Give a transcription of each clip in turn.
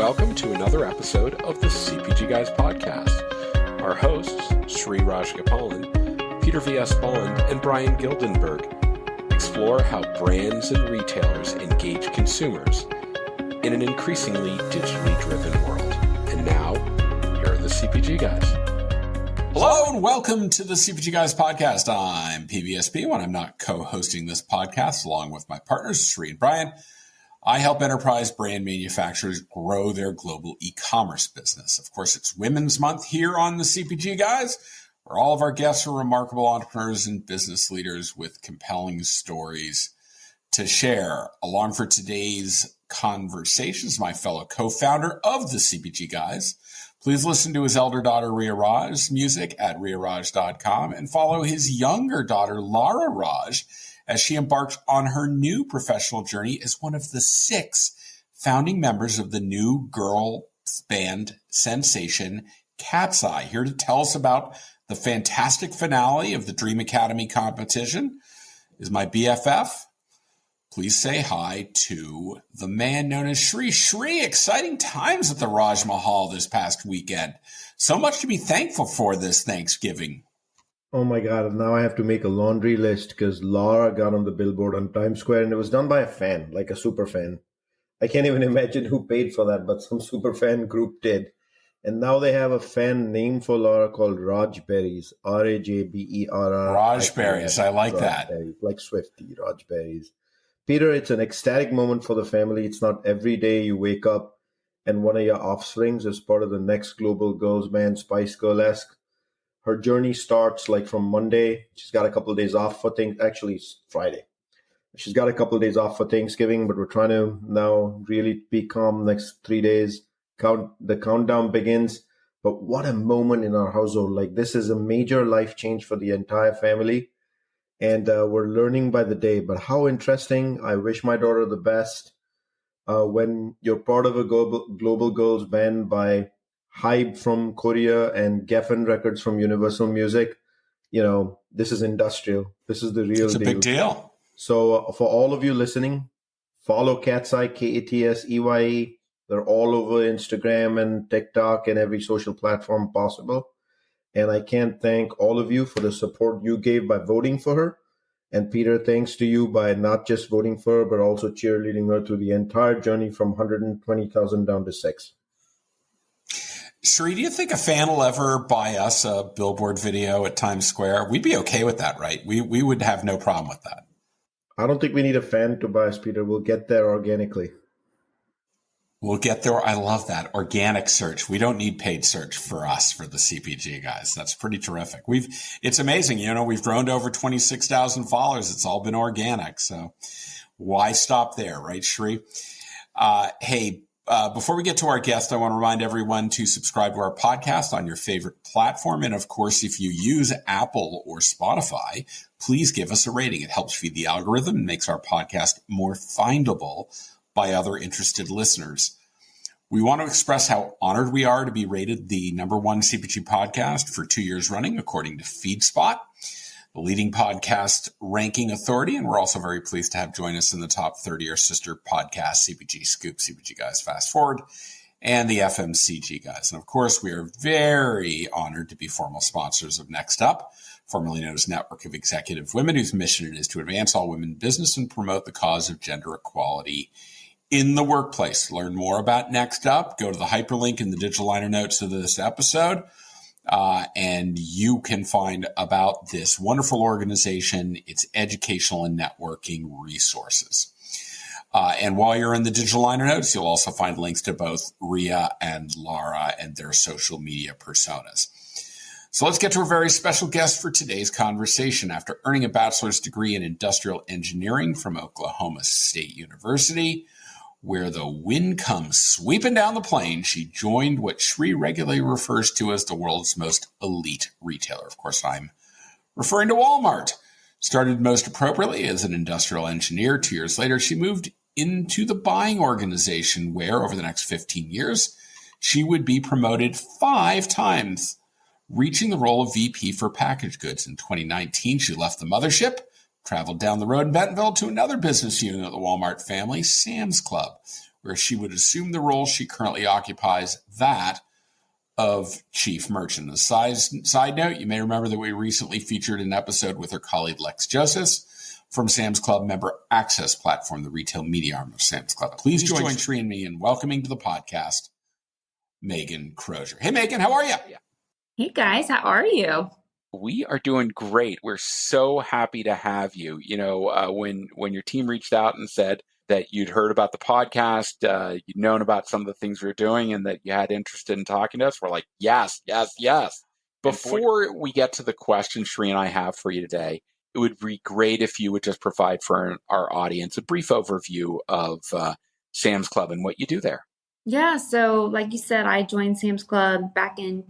welcome to another episode of the CPG Guys podcast. Our hosts, Sri Rajgopalan, Peter V.S. Bond, and Brian Gildenberg, explore how brands and retailers engage consumers in an increasingly digitally driven world. And now, here are the CPG Guys. Hello and welcome to the CPG Guys podcast. I'm PVSP when I'm not co-hosting this podcast along with my partners, Sri and Brian. I help enterprise brand manufacturers grow their global e-commerce business. Of course, it's Women's Month here on the CPG Guys, where all of our guests are remarkable entrepreneurs and business leaders with compelling stories to share. Along for today's conversations, my fellow co-founder of the CPG Guys. Please listen to his elder daughter, Ria Raj's music at riaraj.com and follow his younger daughter, Lara Raj, as she embarks on her new professional journey as one of the 6 founding members of the new girl band sensation, Cat's Eye. Here to tell us about the fantastic finale of the Dream Academy competition is my BFF. Please say hi to the man known as Sri. Sri, exciting times at the Raj Mahal this past weekend. So much to be thankful for this Thanksgiving. Oh my God, now I have to make a laundry list because Laura got on the billboard on Times Square and it was done by a fan, like a super fan. I can't even imagine who paid for that, but some super fan group did. And now they have a fan name for Laura called Raj Berries, R-A-J-B-E-R-R. Raj Berries, I like that. Berries, like Swifty, Raj Berries. Peter, it's an ecstatic moment for the family. It's not every day you wake up and one of your offsprings is part of the next global girls band, Spice Girlesque. Her journey starts like from Monday. She's got a couple of days off for actually it's Friday. She's got a couple of days off for Thanksgiving, but we're trying to now really be calm next 3 days. The countdown begins. But what a moment in our household. Like this is a major life change for the entire family. And we're learning by the day. But how interesting. I wish my daughter the best. When you're part of a global girls band by Hype from Korea and Geffen Records from Universal Music, this is industrial. This is the real deal. It's a big deal. So for all of you listening, follow Cat's Eye, Katseye. They're all over Instagram and TikTok and every social platform possible. And I can't thank all of you for the support you gave by voting for her. And Peter, thanks to you by not just voting for her, but also cheerleading her through the entire journey from 120,000 down to 6. Sri, do you think a fan will ever buy us a billboard video at Times Square? We'd be okay with that, right? We would have no problem with that. I don't think we need a fan to buy us, Peter. We'll get there organically. We'll get there. I love that. Organic search. We don't need paid search for us, for the CPG Guys. That's pretty terrific. It's amazing. We've grown to over 26,000 followers. It's all been organic. So why stop there, right, Sri? Before we get to our guest, I want to remind everyone to subscribe to our podcast on your favorite platform. And of course, if you use Apple or Spotify, please give us a rating. It helps feed the algorithm and makes our podcast more findable by other interested listeners. We want to express how honored we are to be rated the #1 CPG podcast for 2 years running, according to FeedSpot, the leading podcast ranking authority. And we're also very pleased to have join us in the top 30 our sister podcasts, CPG Scoop, CPG Guys Fast Forward, and the FMCG Guys. And of course, we are very honored to be formal sponsors of Next Up, formerly known as Network of Executive Women, whose mission it is to advance all women in business and promote the cause of gender equality in the workplace. To learn more about Next Up, go to the hyperlink in the digital liner notes of this episode. And you can find about this wonderful organization, its educational and networking resources. And while you're in the digital liner notes, you'll also find links to both Ria and Lara and their social media personas. So let's get to a very special guest for today's conversation. After earning a bachelor's degree in industrial engineering from Oklahoma State University, where the wind comes sweeping down the plain, she joined what Sri regularly refers to as the world's most elite retailer. Of course, I'm referring to Walmart. Started most appropriately as an industrial engineer. 2 years later, she moved into the buying organization where, over the next 15 years, she would be promoted 5 times, reaching the role of VP for packaged goods. In 2019, she left the mothership, traveled down the road in Bentonville to another business unit of the Walmart family, Sam's Club, where she would assume the role she currently occupies, that of chief merchant. As a side note, you may remember that we recently featured an episode with her colleague Lex Joseph from Sam's Club Member Access Platform, the retail media arm of Sam's Club. Please join Sri and me in welcoming to the podcast Megan Crozier. Hey, Megan, how are you? Hey, guys, how are you? We are doing great. We're so happy to have you. When your team reached out and said that you'd heard about the podcast, you'd known about some of the things we were doing, and that you had interest in talking to us, we're like, yes. Before we get to the question Sri and I have for you today, it would be great if you would just provide for our audience a brief overview of Sam's Club and what you do there. Yeah, so like you said, I joined Sam's Club back in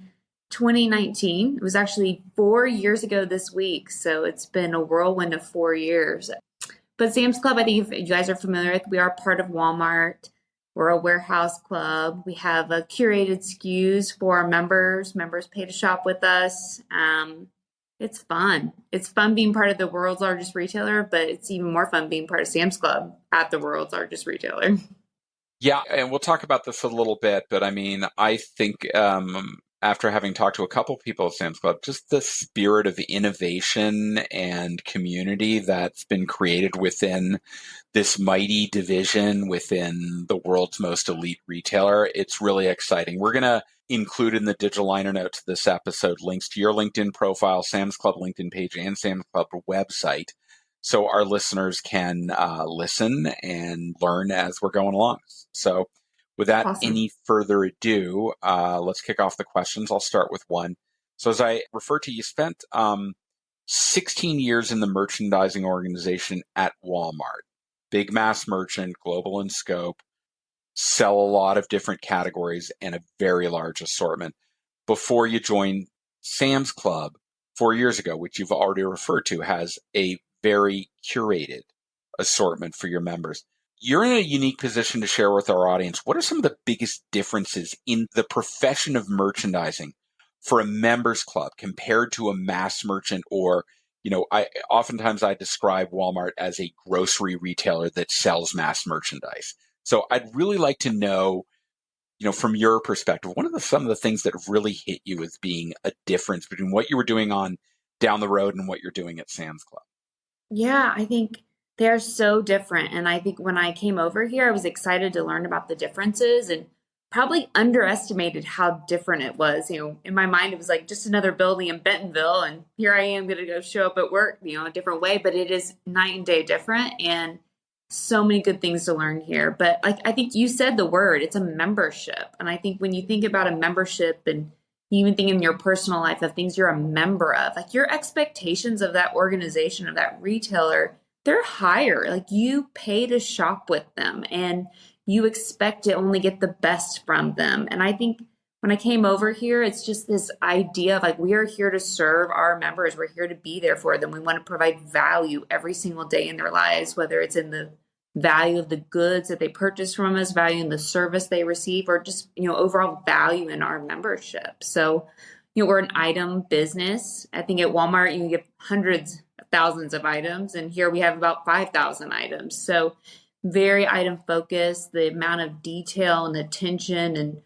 2019. It was actually 4 years ago this week, so it's been a whirlwind of 4 years. But Sam's Club, I think if you guys are familiar with, we are part of Walmart. We're a warehouse club. We have a curated SKUs for our members. Members pay to shop with us. It's fun. It's fun being part of the world's largest retailer, but it's even more fun being part of Sam's Club at the world's largest retailer. Yeah, and we'll talk about this a little bit, but I mean, I think after having talked to a couple people at Sam's Club, just the spirit of innovation and community that's been created within this mighty division within the world's most elite retailer, it's really exciting. We're going to include in the digital liner notes of this episode links to your LinkedIn profile, Sam's Club LinkedIn page, and Sam's Club website, so our listeners can listen and learn as we're going along. So without any further ado, let's kick off the questions. I'll start with one. So as I referred to, you spent 16 years in the merchandising organization at Walmart. Big mass merchant, global in scope, sell a lot of different categories and a very large assortment. Before you joined Sam's Club 4 years ago, which you've already referred to, has a very curated assortment for your members. You're in a unique position to share with our audience. What are some of the biggest differences in the profession of merchandising for a members club compared to a mass merchant? Or, oftentimes I describe Walmart as a grocery retailer that sells mass merchandise. So I'd really like to know, from your perspective, what are some of the things that have really hit you as being a difference between what you were doing on down the road and what you're doing at Sam's Club? Yeah, I think they're so different. And I think when I came over here, I was excited to learn about the differences and probably underestimated how different it was. In my mind, it was like just another building in Bentonville. And here I am going to go show up at work, a different way. But it is night and day different. And so many good things to learn here. But I think you said the word, it's a membership. And I think when you think about a membership and you even think in your personal life of things you're a member of, like your expectations of that organization, of that retailer, they're higher. Like you pay to shop with them and you expect to only get the best from them. And I think when I came over here, it's just this idea of like, we are here to serve our members. We're here to be there for them. We want to provide value every single day in their lives, whether it's in the value of the goods that they purchase from us, value in the service they receive, or just, overall value in our membership. So, we're an item business. I think at Walmart, you get hundreds of thousands of items, and here we have about 5,000 items. So very item focused. The amount of detail and attention and,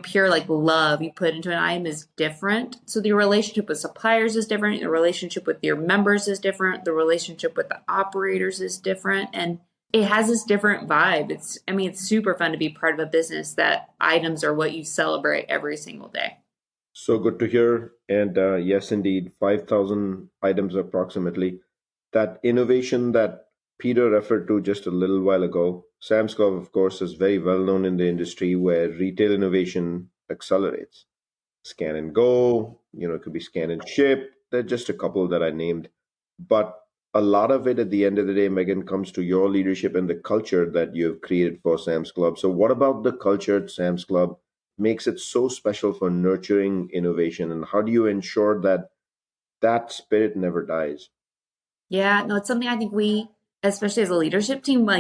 pure like love you put into an item is different. So the relationship with suppliers is different. The relationship with your members is different. The relationship with the operators is different. And it has this different vibe. It's super fun to be part of a business that items are what you celebrate every single day. So good to hear. And yes, indeed, 5,000 items approximately. That innovation that Peter referred to just a little while ago, Sam's Club, of course, is very well known in the industry where retail innovation accelerates. Scan and go, it could be scan and ship. There are just a couple that I named. But a lot of it at the end of the day, Megan, comes to your leadership and the culture that you've created for Sam's Club. So what about the culture at Sam's Club makes it so special for nurturing innovation? And how do you ensure that that spirit never dies? Yeah, no, it's something I think we, especially as a leadership team,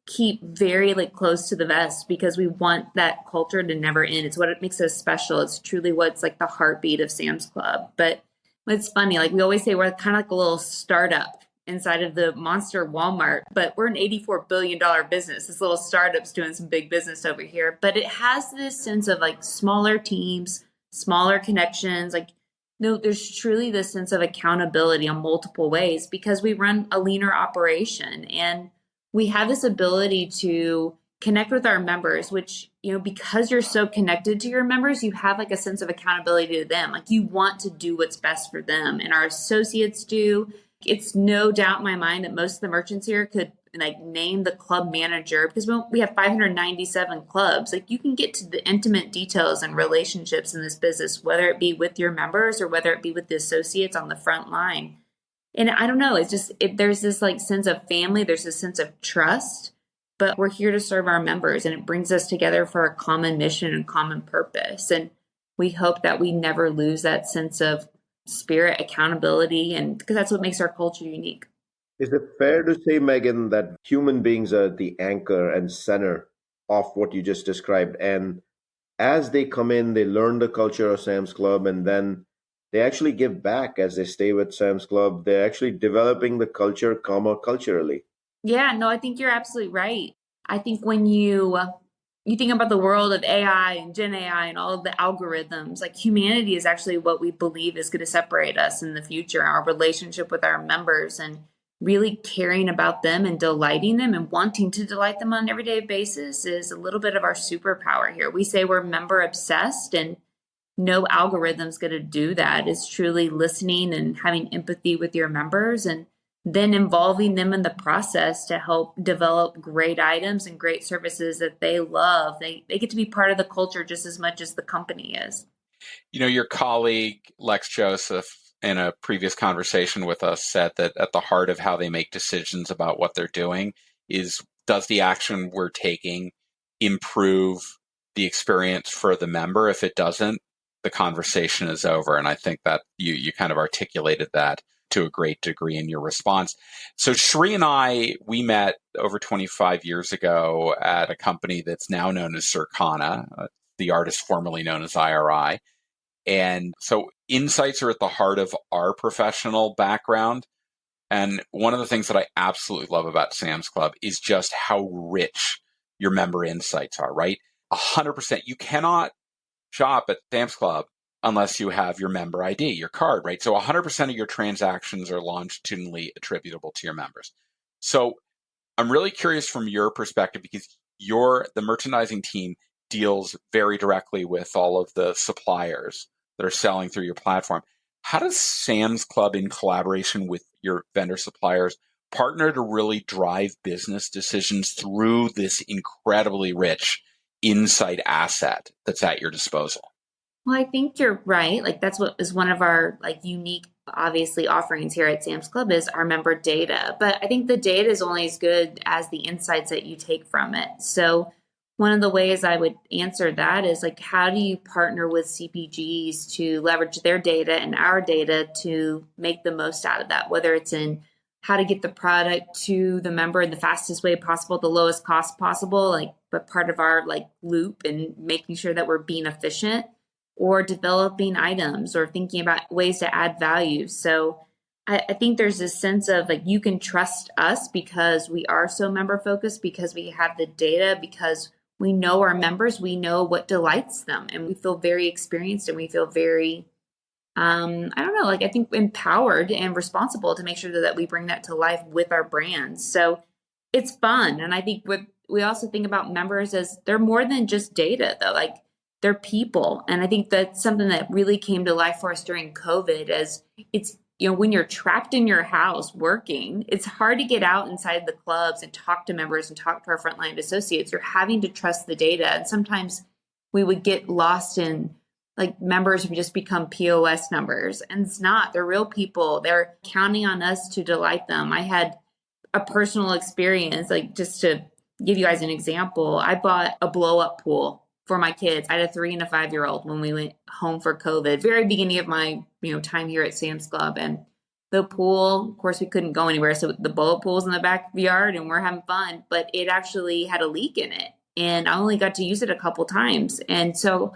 keep very close to the vest because we want that culture to never end. It's what it makes us special. It's truly what's the heartbeat of Sam's Club. But it's funny, we always say we're kind of like a little startup inside of the monster Walmart, but we're an $84 billion business. This little startup's doing some big business over here, but it has this sense of like smaller teams, smaller connections. Like, no, there's truly this sense of accountability on multiple ways because we run a leaner operation and we have this ability to connect with our members, which, because you're so connected to your members, you have like a sense of accountability to them. Like you want to do what's best for them, and our associates do. It's no doubt in my mind that most of the merchants here could like name the club manager because we have 597 clubs. Like you can get to the intimate details and relationships in this business, whether it be with your members or whether it be with the associates on the front line. And I don't know, it's just, there's this like sense of family, there's this sense of trust, but we're here to serve our members and it brings us together for a common mission and common purpose. And we hope that we never lose that sense of spirit, accountability, and because that's what makes our culture unique. Is it fair to say, Megan, that human beings are the anchor and center of what you just described? And as they come in, they learn the culture of Sam's Club, and then they actually give back as they stay with Sam's Club. They're actually developing the culture, culturally. Yeah, no, I think you're absolutely right. I think when you think about the world of AI and Gen AI and all of the algorithms, like humanity is actually what we believe is going to separate us in the future, our relationship with our members and really caring about them and delighting them and wanting to delight them on an everyday basis is a little bit of our superpower here. We say we're member obsessed and no algorithm's going to do that. It's truly listening and having empathy with your members and then involving them in the process to help develop great items and great services that they love. They get to be part of the culture just as much as the company is. Your colleague, Lex Joseph, in a previous conversation with us said that at the heart of how they make decisions about what they're doing is, does the action we're taking improve the experience for the member? If it doesn't, the conversation is over. And I think that you kind of articulated that to a great degree in your response. So Sri and I, we met over 25 years ago at a company that's now known as Circana, the artist formerly known as IRI. And so insights are at the heart of our professional background. And one of the things that I absolutely love about Sam's Club is just how rich your member insights are, right? 100%. You cannot shop at Sam's Club unless you have your member ID, your card, right? So 100% of your transactions are longitudinally attributable to your members. So I'm really curious from your perspective, because the merchandising team deals very directly with all of the suppliers that are selling through your platform. How does Sam's Club, in collaboration with your vendor suppliers, partner to really drive business decisions through this incredibly rich insight asset that's at your disposal? Well, I think you're right. Like that's what is one of our unique, obviously, offerings here at Sam's Club is our member data. But I think the data is only as good as the insights that you take from it. So one of the ways I would answer that is like, how do you partner with CPGs to leverage their data and our data to make the most out of that, whether it's in how to get the product to the member in the fastest way possible, the lowest cost possible, but part of our loop and making sure that we're being efficient, or developing items or thinking about ways to add value. So I think there's this sense of you can trust us because we are so member focused, because we have the data, because we know our members, we know what delights them, and we feel very experienced and we feel very, I think empowered and responsible to make sure that we bring that to life with our brands. So it's fun. And I think we also think about members as they're more than just data though. They're people. And I think that's something that really came to life for us during COVID as it's, when you're trapped in your house working, it's hard to get out inside the clubs and talk to members and talk to our frontline associates. You're having to trust the data. And sometimes we would get lost in members who just become POS numbers. And it's not, they're real people. They're counting on us to delight them. I had a personal experience, just to give you guys an example, I bought a blow up pool for my kids. I had a 3 and a 5-year-old when we went home for COVID, very beginning of my, time here at Sam's Club. And the pool, of course, we couldn't go anywhere. So the blow-up pool's in the backyard and we're having fun, but it actually had a leak in it. And I only got to use it a couple times. And so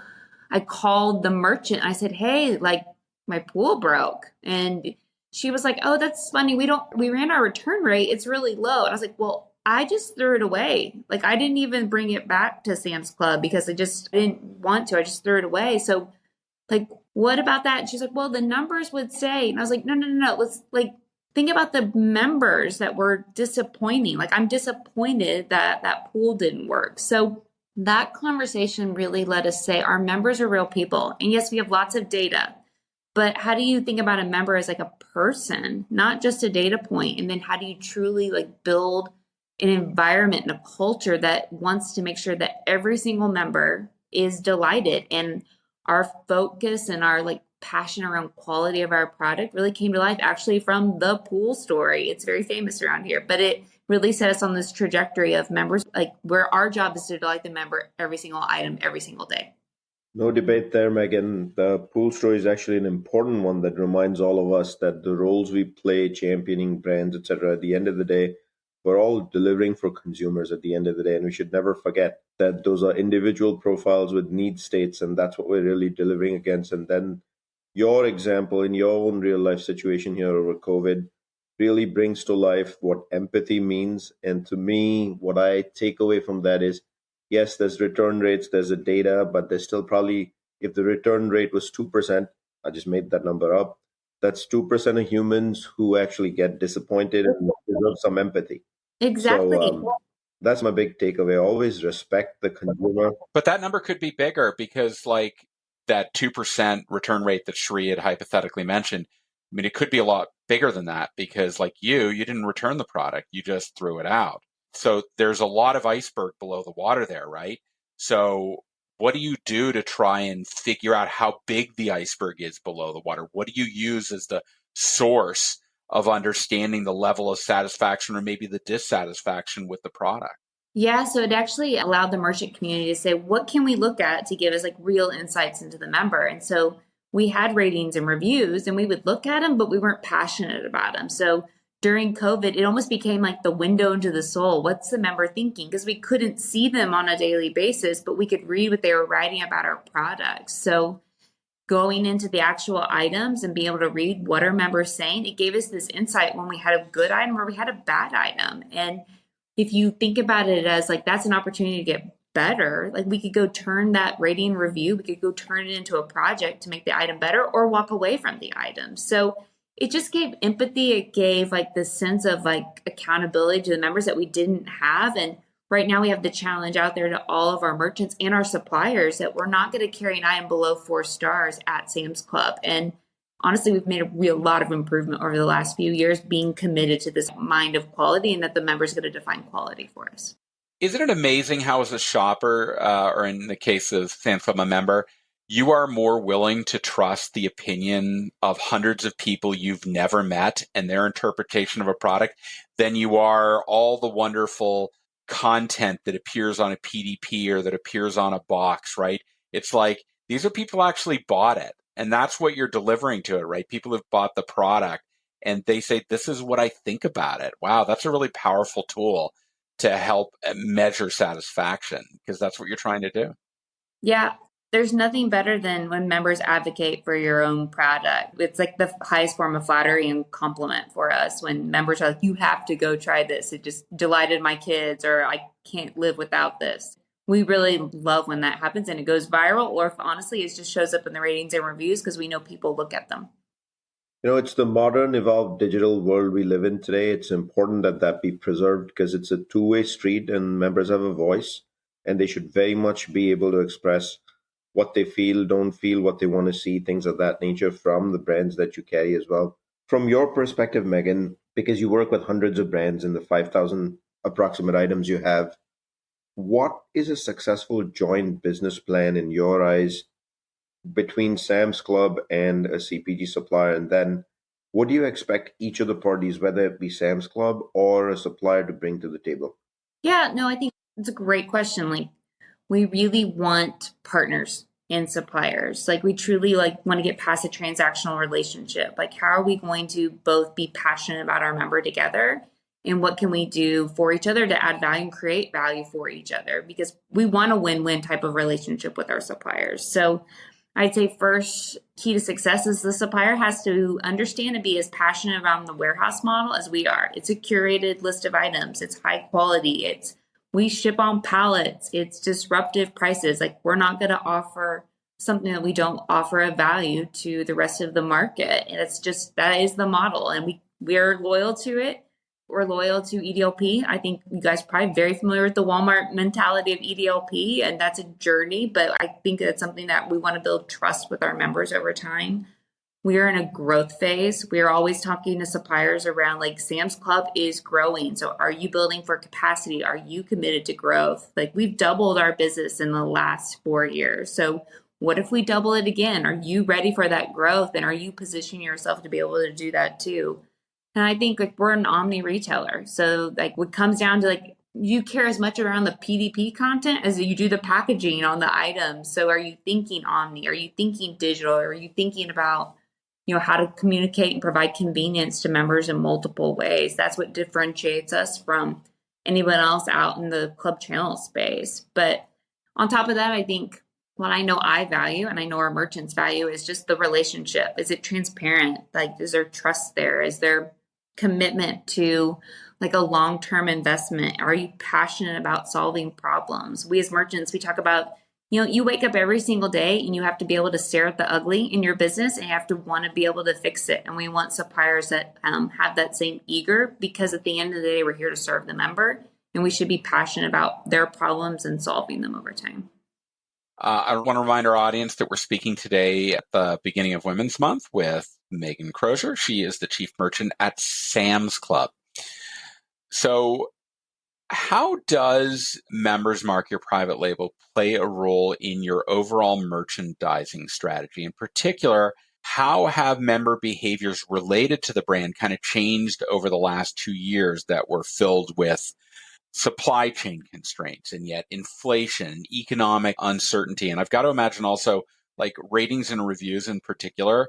I called the merchant. I said, hey, my pool broke. And she was like, oh, that's funny. We ran our return rate. It's really low. And I was like, well, I just threw it away. Like I didn't even bring it back to Sam's Club because I just didn't want to. I just threw it away. So like, what about that? And she's like, well, the numbers would say, and I was like, no. Let's like, think about the members that were disappointing. Like I'm disappointed that that pool didn't work. So that conversation really let us say our members are real people. And yes, we have lots of data, but how do you think about a member as like a person, not just a data point? And then how do you truly like build an environment and a culture that wants to make sure that every single member is delighted? And our focus and our like passion around quality of our product really came to life actually from the pool story. It's very famous around here, but it really set us on this trajectory of members, like where our job is to delight the member every single item, every single day. No debate there, Megan. The pool story is actually an important one that reminds all of us that the roles we play, championing brands, etc., at the end of the day, we're all delivering for consumers at the end of the day. And we should never forget that those are individual profiles with need states, and that's what we're really delivering against. And then your example in your own real life situation here over COVID really brings to life what empathy means. And to me, what I take away from that is, yes, there's return rates, there's a data, but there's still probably, if the return rate was 2%, I just made that number up, that's 2% of humans who actually get disappointed and deserve some empathy. Exactly. So that's my big takeaway. Always respect the consumer. But that number could be bigger because like that 2% return rate that Shri had hypothetically mentioned, I mean, it could be a lot bigger than that because like you didn't return the product, you just threw it out. So there's a lot of iceberg below the water there, right? So what do you do to try and figure out how big the iceberg is below the water? What do you use as the source of understanding the level of satisfaction or maybe the dissatisfaction with the product? Yeah, so it actually allowed the merchant community to say, what can we look at to give us like real insights into the member? And so we had ratings and reviews and we would look at them, but we weren't passionate about them. So during COVID, it almost became like the window into the soul. What's the member thinking? Because we couldn't see them on a daily basis, but we could read what they were writing about our products. So going into the actual items and being able to read what are members saying, it gave us this insight when we had a good item or we had a bad item. And if you think about it as like that's an opportunity to get better, like we could go turn that rating review, we could go turn it into a project to make the item better or walk away from the item. So it just gave empathy. It gave like this sense of like accountability to the members that we didn't have. And right now we have the challenge out there to all of our merchants and our suppliers that we're not going to carry an item below 4 stars at Sam's Club. And honestly, we've made a real lot of improvement over the last few years being committed to this mind of quality and that the member's going to define quality for us. Isn't it amazing how as a shopper, or in the case of Sam's Club, a member, you are more willing to trust the opinion of hundreds of people you've never met and their interpretation of a product than you are all the wonderful content that appears on a PDP or that appears on a box, right? It's like, these are people who actually bought it. And that's what you're delivering to it, right? People have bought the product and they say, this is what I think about it. Wow, that's a really powerful tool to help measure satisfaction because that's what you're trying to do. Yeah, there's nothing better than when members advocate for your own product. It's like the highest form of flattery and compliment for us when members are like, you have to go try this. It just delighted my kids, or I can't live without this. We really love when that happens and it goes viral, or if honestly it just shows up in the ratings and reviews because we know people look at them. You know, it's the modern, evolved digital world we live in today. It's important that that be preserved because it's a two-way street and members have a voice and they should very much be able to express what they feel, don't feel, what they want to see, things of that nature from the brands that you carry as well. From your perspective, Megan, because you work with hundreds of brands in the 5,000 approximate items you have, what is a successful joint business plan in your eyes between Sam's Club and a CPG supplier? And then what do you expect each of the parties, whether it be Sam's Club or a supplier, to bring to the table? Yeah, no, I think it's a great question. Like, we really want partners and suppliers. Like, we truly like want to get past a transactional relationship. Like, how are we going to both be passionate about our member together? And what can we do for each other to add value and create value for each other? Because we want a win-win type of relationship with our suppliers. So I'd say first key to success is the supplier has to understand and be as passionate around the warehouse model as we are. It's a curated list of items. It's high quality. We ship on pallets. It's disruptive prices. Like, we're not going to offer something that we don't offer a value to the rest of the market. And that is the model. And we're loyal to it. We're loyal to EDLP. I think you guys are probably very familiar with the Walmart mentality of EDLP, and that's a journey, but I think that's something that we want to build trust with our members over time. We are in a growth phase. We are always talking to suppliers around, like, Sam's Club is growing. So are you building for capacity? Are you committed to growth? Like, we've doubled our business in the last 4 years. So what if we double it again? Are you ready for that growth? And are you positioning yourself to be able to do that too? And I think, like, we're an omni retailer. So, like, what comes down to, like, you care as much around the PDP content as you do the packaging on the items. So are you thinking omni? Are you thinking digital? Are you thinking about, how to communicate and provide convenience to members in multiple ways? That's what differentiates us from anyone else out in the club channel space. But on top of that, I think what I know I value, and I know our merchants value, is just the relationship. Is it transparent? Like, is there trust there? Is there commitment to, like, a long-term investment? Are you passionate about solving problems? We as merchants, we talk about, you wake up every single day and you have to be able to stare at the ugly in your business, and you have to want to be able to fix it. And we want suppliers that have that same eager, because at the end of the day, we're here to serve the member, and we should be passionate about their problems and solving them over time. I want to remind our audience that we're speaking today at the beginning of Women's Month with Megan Crozier. She is the chief merchant at Sam's Club. So how does Members Mark, your private label, play a role in your overall merchandising strategy? In particular, how have member behaviors related to the brand kind of changed over the last 2 years that were filled with supply chain constraints and yet inflation, economic uncertainty? And I've got to imagine also, like, ratings and reviews in particular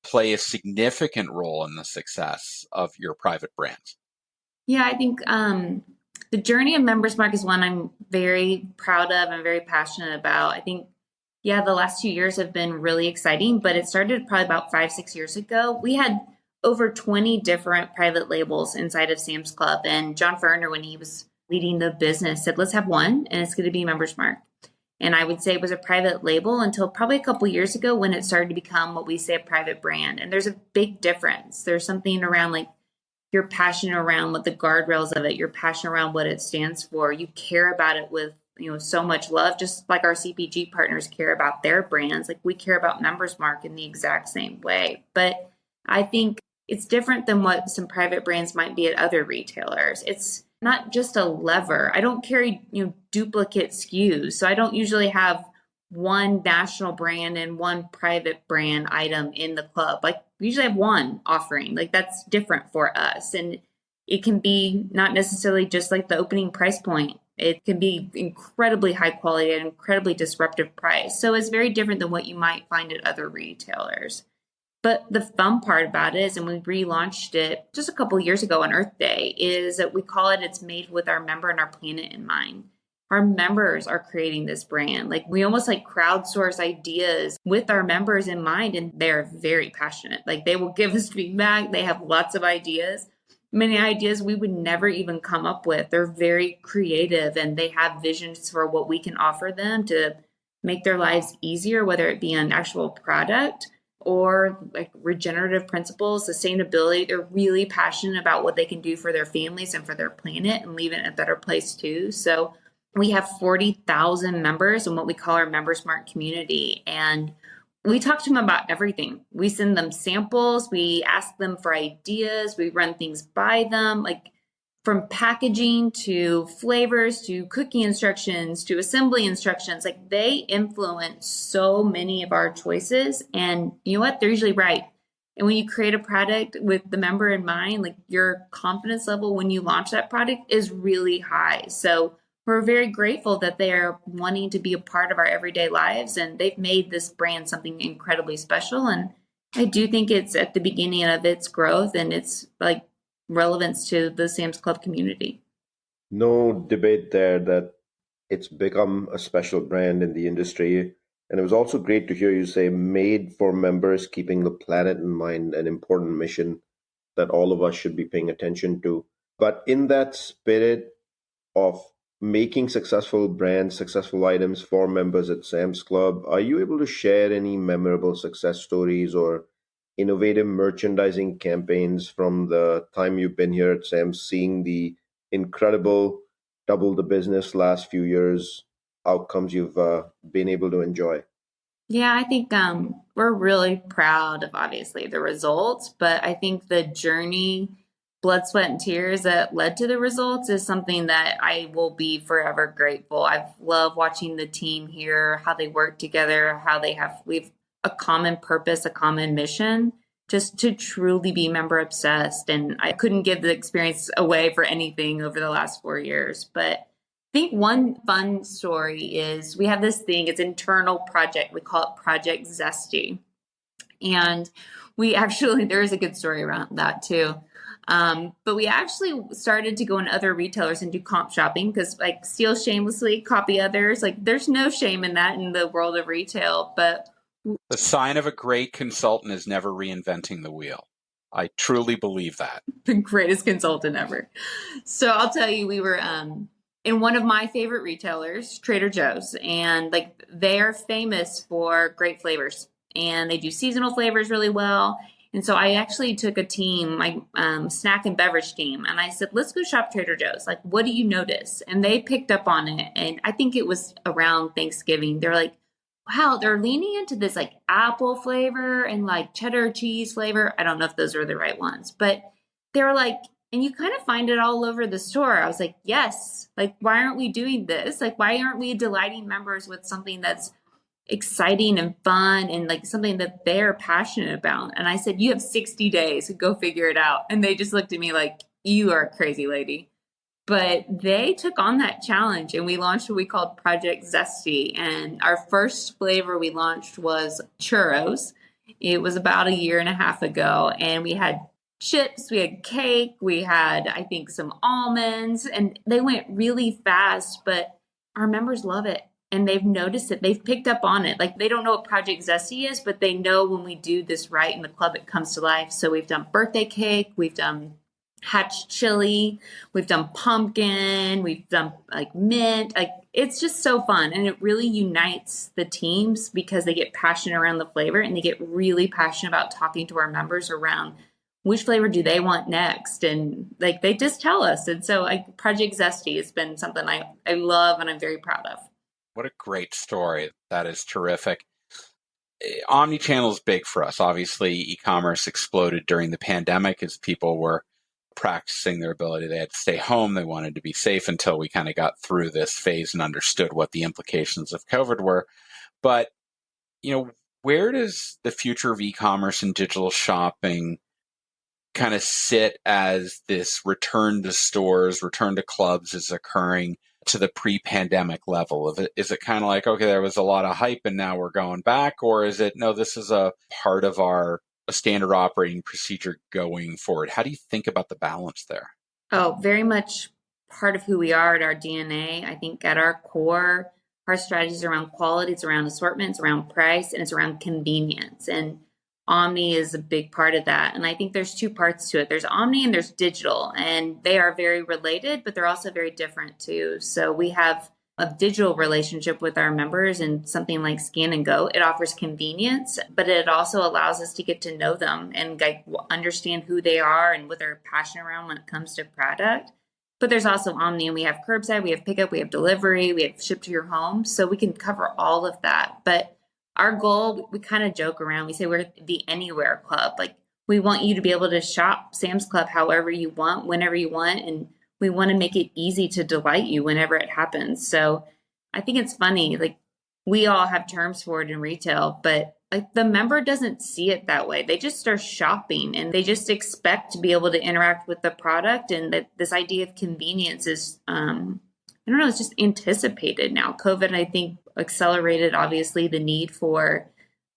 play a significant role in the success of your private brands. Yeah, I think the journey of Members Mark is one I'm very proud of and very passionate about. I think, the last 2 years have been really exciting, but it started probably about 5-6 years ago. We had over 20 different private labels inside of Sam's Club. And John Ferner, when he was leading the business, said, let's have one, and it's going to be Members Mark. And I would say it was a private label until probably a couple years ago, when it started to become what we say a private brand. And there's a big difference. There's something around, like, you're passionate around what the guardrails of it, you're passionate around what it stands for. You care about it with, so much love, just like our CPG partners care about their brands. Like, we care about Members Mark in the exact same way. But I think it's different than what some private brands might be at other retailers. It's not just a lever. I don't carry, duplicate SKUs. So I don't usually have one national brand and one private brand item in the club. Like, we usually have one offering. Like, that's different for us. And it can be not necessarily just like the opening price point. It can be incredibly high quality at an incredibly disruptive price. So it's very different than what you might find at other retailers. But the fun part about it is, and we relaunched it just a couple of years ago on Earth Day, is that we call it, it's made with our member and our planet in mind. Our members are creating this brand. Like, we almost like crowdsource ideas with our members in mind, and they're very passionate. Like, they will give us feedback. They have lots of ideas, many ideas we would never even come up with. They're very creative, and they have visions for what we can offer them to make their lives easier, whether it be an actual product or like regenerative principles, sustainability. They're really passionate about what they can do for their families and for their planet and leave it in a better place too. So we have 40,000 members in what we call our Members Mark community. And we talk to them about everything. We send them samples. We ask them for ideas. We run things by them, like from packaging to flavors to cooking instructions to assembly instructions. Like, they influence so many of our choices. And you know what? They're usually right. And when you create a product with the member in mind, like, your confidence level when you launch that product is really high. So we're very grateful that they are wanting to be a part of our everyday lives, and they've made this brand something incredibly special. And I do think it's at the beginning of its growth and its, like, relevance to the Sam's Club community. No debate there that it's become a special brand in the industry. And it was also great to hear you say made for members, keeping the planet in mind, an important mission that all of us should be paying attention to. But in that spirit of making successful brands, successful items for members at Sam's Club, are you able to share any memorable success stories or innovative merchandising campaigns from the time you've been here at Sam's, seeing the incredible double the business last few years outcomes you've been able to enjoy? Yeah, I think we're really proud of obviously the results, but I think the journey, blood, sweat, and tears that led to the results is something that I will be forever grateful. I've loved watching the team here, how they work together, how we've a common purpose, a common mission, just to truly be member obsessed. And I couldn't give the experience away for anything over the last 4 years, but I think one fun story is we have this thing, it's an internal project. We call it Project Zesty. And there is a good story around that too. But we actually started to go in other retailers and do comp shopping because like steal shamelessly, copy others. Like there's no shame in that in the world of retail. But the sign of a great consultant is never reinventing the wheel. I truly believe that. The greatest consultant ever. So I'll tell you, we were in one of my favorite retailers, Trader Joe's, and like they're famous for great flavors and they do seasonal flavors really well. And so I actually took a team, my snack and beverage team, and I said, let's go shop Trader Joe's. Like, what do you notice? And they picked up on it. And I think it was around Thanksgiving. They're like, wow, they're leaning into this like apple flavor and like cheddar cheese flavor. I don't know if those are the right ones, but they were like, and you kind of find it all over the store. I was like, yes, like, why aren't we doing this? Like, why aren't we delighting members with something that's exciting and fun and like something that they're passionate about? And I said, you have 60 days to go figure it out. And they just looked at me like, you are a crazy lady. But they took on that challenge and we launched what we called Project Zesty. And our first flavor we launched was churros. It was about a year and a half ago. And we had chips, we had cake, we had, I think, some almonds, and they went really fast, but our members love it. And they've noticed it. They've picked up on it. Like they don't know what Project Zesty is, but they know when we do this right in the club, it comes to life. So we've done birthday cake, we've done hatch chili, we've done pumpkin, we've done like mint. Like it's just so fun. And it really unites the teams because they get passionate around the flavor and they get really passionate about talking to our members around which flavor do they want next? And like, they just tell us. And so like Project Zesty has been something I love and I'm very proud of. What a great story. That is terrific. Omnichannel is big for us. Obviously, e-commerce exploded during the pandemic as people were practicing their ability. They had to stay home. They wanted to be safe until we kind of got through this phase and understood what the implications of COVID were. But, where does the future of e-commerce and digital shopping kind of sit as this return to stores, return to clubs is occurring to the pre-pandemic level? Is it kind of like, okay, there was a lot of hype and now we're going back? Or is it, no, this is a part of our standard operating procedure going forward? How do you think about the balance there? Oh, very much part of who we are at our DNA. I think at our core, our strategy is around quality, it's around assortment, it's around price, and it's around convenience. And Omni is a big part of that. And I think there's two parts to it. There's Omni and there's digital, and they are very related, but they're also very different too. So we have a digital relationship with our members and something like Scan and Go. It offers convenience, but it also allows us to get to know them and understand who they are and what they're passionate around when it comes to product. But there's also Omni, and we have curbside, we have pickup, we have delivery, we have ship to your home. So we can cover all of that. But our goal, we kind of joke around. We say we're the anywhere club. Like we want you to be able to shop Sam's Club however you want, whenever you want. And we want to make it easy to delight you whenever it happens. So I think it's funny. Like we all have terms for it in retail, but like the member doesn't see it that way. They just start shopping and they just expect to be able to interact with the product. And that this idea of convenience is, I don't know, it's just anticipated now. COVID, I think, accelerated, obviously, the need for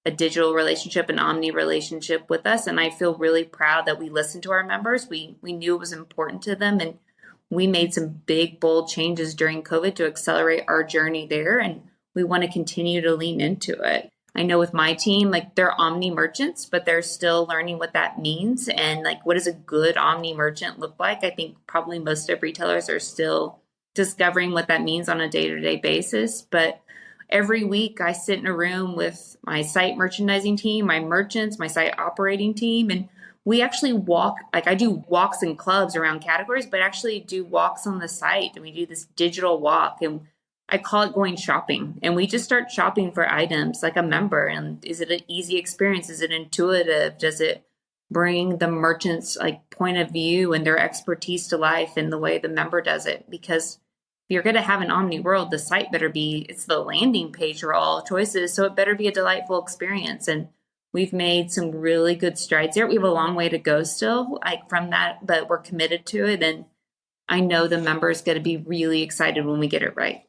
a digital relationship, an omni relationship with us. And I feel really proud that we listened to our members. We knew it was important to them. And we made some big, bold changes during COVID to accelerate our journey there. And we want to continue to lean into it. I know with my team, like they're omni merchants, but they're still learning what that means. And like, what does a good omni merchant look like? I think probably most of retailers are still discovering what that means on a day-to-day basis. But every week I sit in a room with my site merchandising team, my merchants, my site operating team, and we actually walk, like I do walks in clubs around categories, but actually do walks on the site. And we do this digital walk, and I call it going shopping. And we just start shopping for items like a member. And is it an easy experience? Is it intuitive? Does it bring the merchant's like point of view and their expertise to life in the way the member does it? Because if you're going to have an omni world, the site better be, it's the landing page for all choices. So it better be a delightful experience. And we've made some really good strides there. We have a long way to go still, like from that, but we're committed to it. And I know the members going to be really excited when we get it right.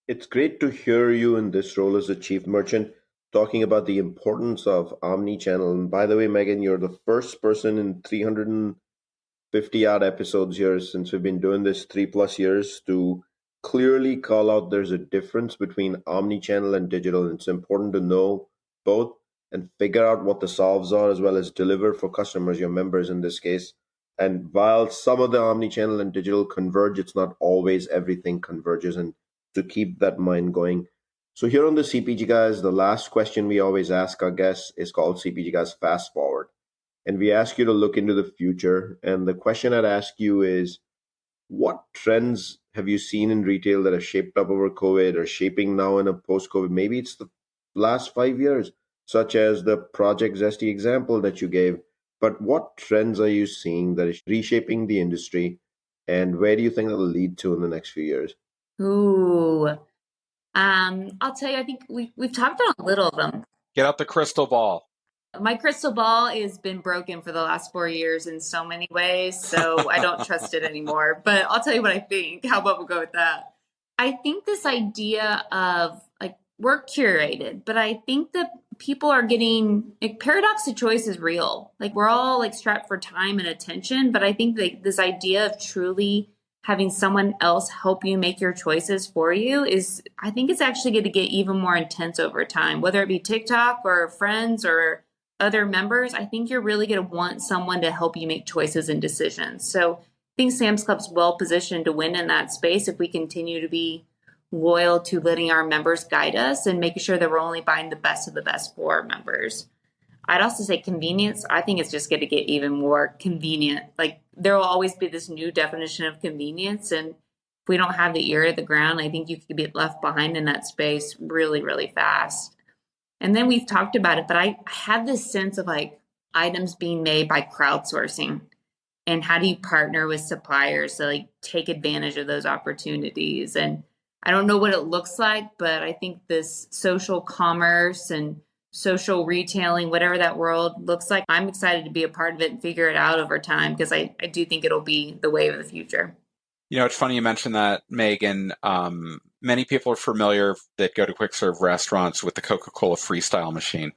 It's great to hear you in this role as a chief merchant talking about the importance of omni-channel. And by the way, Megan, you're the first person in 350 odd episodes here since we've been doing this 3+ years to clearly call out there's a difference between omni-channel and digital. And it's important to know both and figure out what the solves are as well as deliver for customers, your members in this case. And while some of the omni-channel and digital converge, it's not always everything converges, and to keep that mind going. So here on the CPG Guys, the last question we always ask our guests is called CPG Guys Fast Forward. And we ask you to look into the future. And the question I'd ask you is, what trends have you seen in retail that have shaped up over COVID or shaping now in a post-COVID? Maybe it's the last 5 years, such as the Project Zesty example that you gave. But what trends are you seeing that is reshaping the industry? And where do you think that'll lead to in the next few years? Ooh, I'll tell you, I think we've talked about a little of them. Get out the crystal ball. My crystal ball has been broken for the last 4 years in so many ways, so I don't trust it anymore. But I'll tell you what I think. How about we go with that? I think this idea of like we're curated, but I think that people are getting like paradox of choice is real. Like we're all like strapped for time and attention, but I think that this idea of truly having someone else help you make your choices for you is, I think it's actually going to get even more intense over time, whether it be TikTok or friends or other members. I think you're really going to want someone to help you make choices and decisions. So I think Sam's Club's well positioned to win in that space if we continue to be loyal to letting our members guide us and making sure that we're only buying the best of the best for our members. I'd also say convenience. I think it's just going to get even more convenient. Like there will always be this new definition of convenience. And if we don't have the ear to the ground, I think you could be left behind in that space really, really fast. And then we've talked about it, but I have this sense of like items being made by crowdsourcing. And how do you partner with suppliers to like take advantage of those opportunities? And I don't know what it looks like, but I think this social commerce and social retailing, whatever that world looks like, I'm excited to be a part of it and figure it out over time because I do think it'll be the wave of the future. You know, it's funny you mentioned that, Megan. Many people are familiar that go to quick serve restaurants with the Coca-Cola Freestyle machine,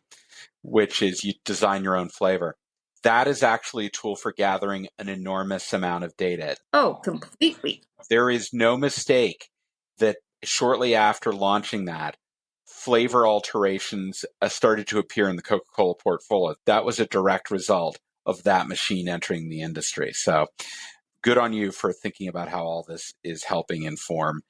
which is you design your own flavor. That is actually a tool for gathering an enormous amount of data. Oh, completely. There is no mistake that shortly after launching that, flavor alterations started to appear in the Coca-Cola portfolio. That was a direct result of that machine entering the industry. So good on you for thinking about how all this is helping inform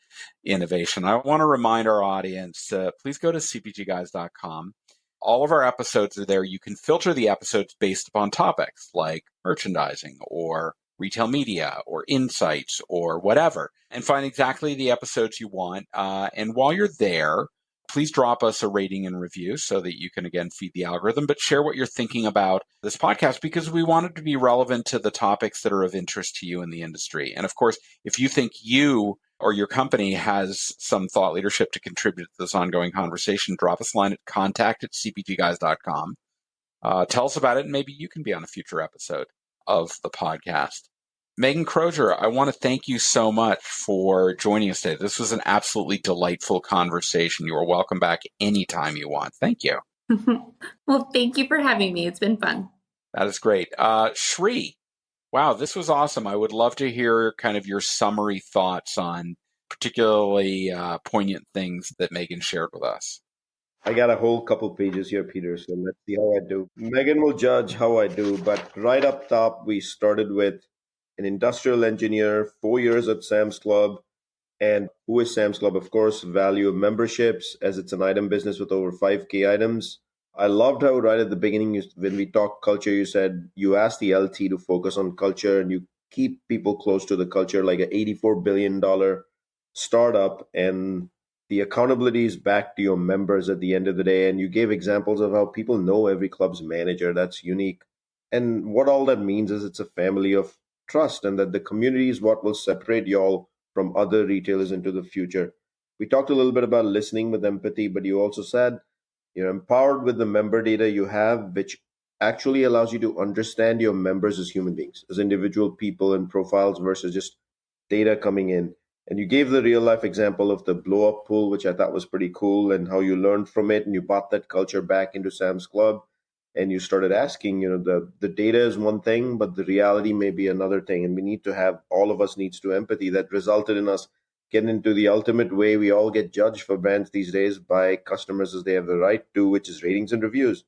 innovation. I want to remind our audience, please go to cpgguys.com. All of our episodes are there. You can filter the episodes based upon topics like merchandising or retail media or insights or whatever, and find exactly the episodes you want. And while you're there, please drop us a rating and review so that you can, again, feed the algorithm, but share what you're thinking about this podcast because we want it to be relevant to the topics that are of interest to you in the industry. And of course, if you think you or your company has some thought leadership to contribute to this ongoing conversation, drop us a line at contact@cpgguys.com. Tell us about it, and maybe you can be on a future episode of the podcast. Megan Crozier, I want to thank you so much for joining us today. This was an absolutely delightful conversation. You are welcome back anytime you want. Thank you. Well, thank you for having me. It's been fun. That is great. Shri, wow, this was awesome. I would love to hear kind of your summary thoughts on particularly poignant things that Megan shared with us? I got a whole couple pages here, Peter, so let's see how I do. Megan will judge how I do, but right up top, we started with an industrial engineer, 4 years at Sam's Club. And who is Sam's Club? Of course, value of memberships, as it's an item business with over 5K items. I loved how right at the beginning, when we talked culture, you said you asked the LT to focus on culture and you keep people close to the culture, like an $84 billion startup. And the accountability is back to your members at the end of the day. And you gave examples of how people know every club's manager. That's unique. And what all that means is it's a family of trust, and that the community is what will separate y'all from other retailers into the future. We talked a little bit about listening with empathy, but you also said you're empowered with the member data you have, which actually allows you to understand your members as human beings, as individual people and profiles versus just data coming in. And you gave the real life example of the blow up pool, which I thought was pretty cool, and how you learned from it and you brought that culture back into Sam's Club. And you started asking, the data is one thing, but the reality may be another thing. And we need to have, all of us needs to empathy. That resulted in us getting into the ultimate way we all get judged for brands these days by customers as they have the right to, which is ratings and reviews.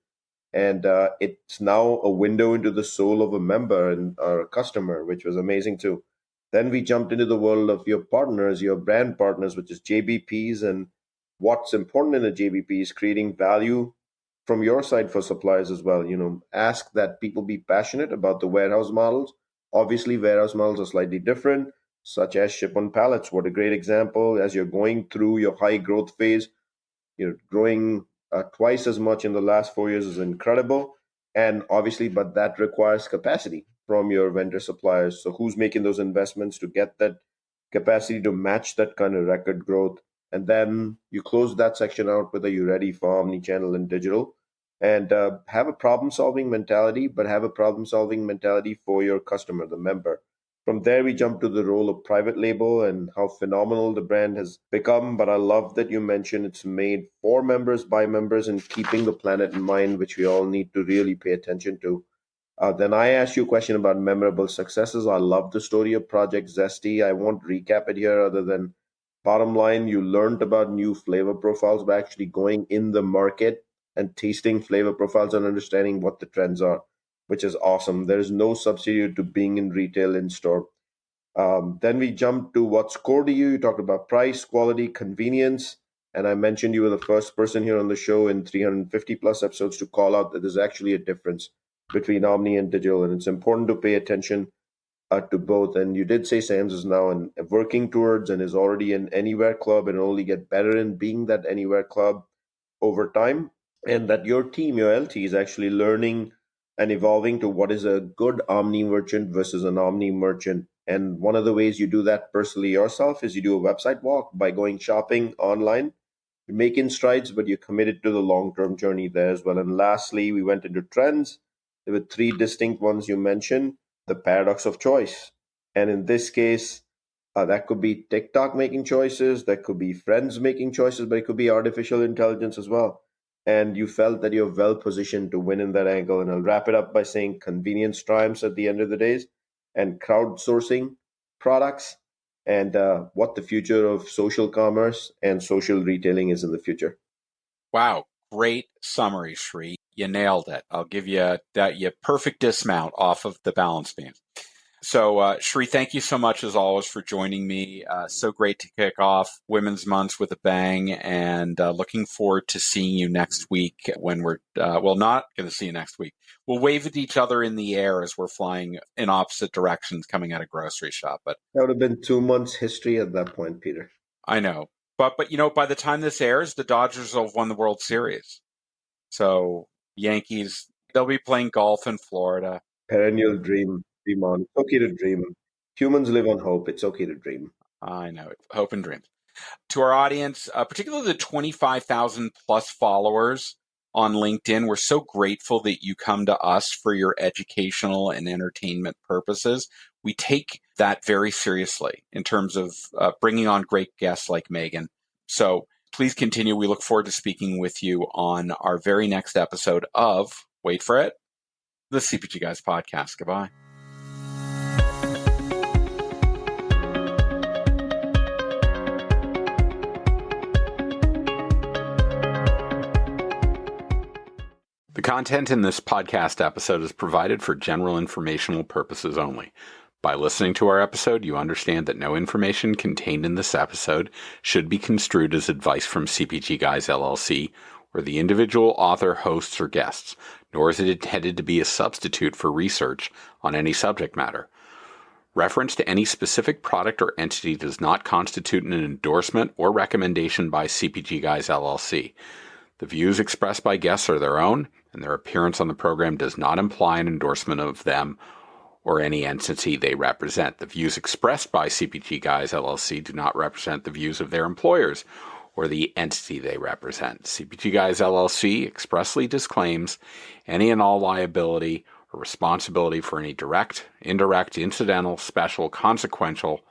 And it's now a window into the soul of a member and or a customer, which was amazing too. Then we jumped into the world of your partners, your brand partners, which is JBPs. And what's important in a JBP is creating value from your side for suppliers as well. Ask that people be passionate about the warehouse models. Obviously, warehouse models are slightly different, such as ship on pallets. What a great example. As you're going through your high growth phase, you're growing twice as much in the last 4 years is incredible. And obviously, but that requires capacity from your vendor suppliers. So who's making those investments to get that capacity to match that kind of record growth? And then you close that section out with, are you ready for omni-channel and digital? And have a problem-solving mentality, but have a problem-solving mentality for your customer, the member. From there, we jump to the role of private label and how phenomenal the brand has become. But I love that you mentioned it's made for members, by members, and keeping the planet in mind, which we all need to really pay attention to. Then I asked you a question about memorable successes. I love the story of Project Zesty. I won't recap it here other than bottom line, you learned about new flavor profiles by actually going in the market and tasting flavor profiles and understanding what the trends are, which is awesome. There is no substitute to being in retail in store. Then we jump to what's core to you. You talked about price, quality, convenience. And I mentioned you were the first person here on the show in 350 plus episodes to call out that there's actually a difference between omni and digital. And it's important to pay attention to both. And you did say Sam's is now working towards and is already an Anywhere Club and only get better in being that Anywhere Club over time. And that your team, your LT, is actually learning and evolving to what is a good omni merchant versus an omni merchant. And one of the ways you do that personally yourself is you do a website walk by going shopping online. You're making strides, but you're committed to the long-term journey there as well. And lastly, we went into trends. There were three distinct ones you mentioned. The paradox of choice. And in this case, that could be TikTok making choices, that could be friends making choices, but it could be artificial intelligence as well. And you felt that you're well positioned to win in that angle. And I'll wrap it up by saying convenience triumphs at the end of the days and crowdsourcing products and what the future of social commerce and social retailing is in the future. Wow. Great summary, Sri. You nailed it. I'll give you your perfect dismount off of the balance beam. So, Sri, thank you so much as always for joining me. So great to kick off Women's Month with a bang, and looking forward to seeing you next week when we're, not going to see you next week. We'll wave at each other in the air as we're flying in opposite directions coming out of grocery shop. But that would have been 2 months history at that point, Peter. I know. But by the time this airs, the Dodgers will have won the World Series. So Yankees, they'll be playing golf in Florida. Perennial dream on. It's okay to dream. Humans live on hope. It's okay to dream. I know. Hope and dreams. To our audience, particularly the 25,000 plus followers on LinkedIn, we're so grateful that you come to us for your educational and entertainment purposes. We take that very seriously in terms of bringing on great guests like Megan. So please continue. We look forward to speaking with you on our very next episode of, wait for it, the CPG Guys podcast. Goodbye. The content in this podcast episode is provided for general informational purposes only. By listening to our episode, you understand that no information contained in this episode should be construed as advice from CPG Guys LLC or the individual author, hosts, or guests, nor is it intended to be a substitute for research on any subject matter. Reference to any specific product or entity does not constitute an endorsement or recommendation by CPG Guys LLC. The views expressed by guests are their own, and their appearance on the program does not imply an endorsement of them or any entity they represent. The views expressed by CPG Guys LLC do not represent the views of their employers or the entity they represent. CPG Guys LLC expressly disclaims any and all liability or responsibility for any direct, indirect, incidental, special, consequential,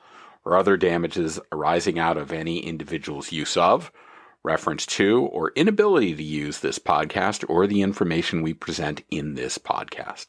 or other damages arising out of any individual's use of, reference to, or inability to use this podcast or the information we present in this podcast.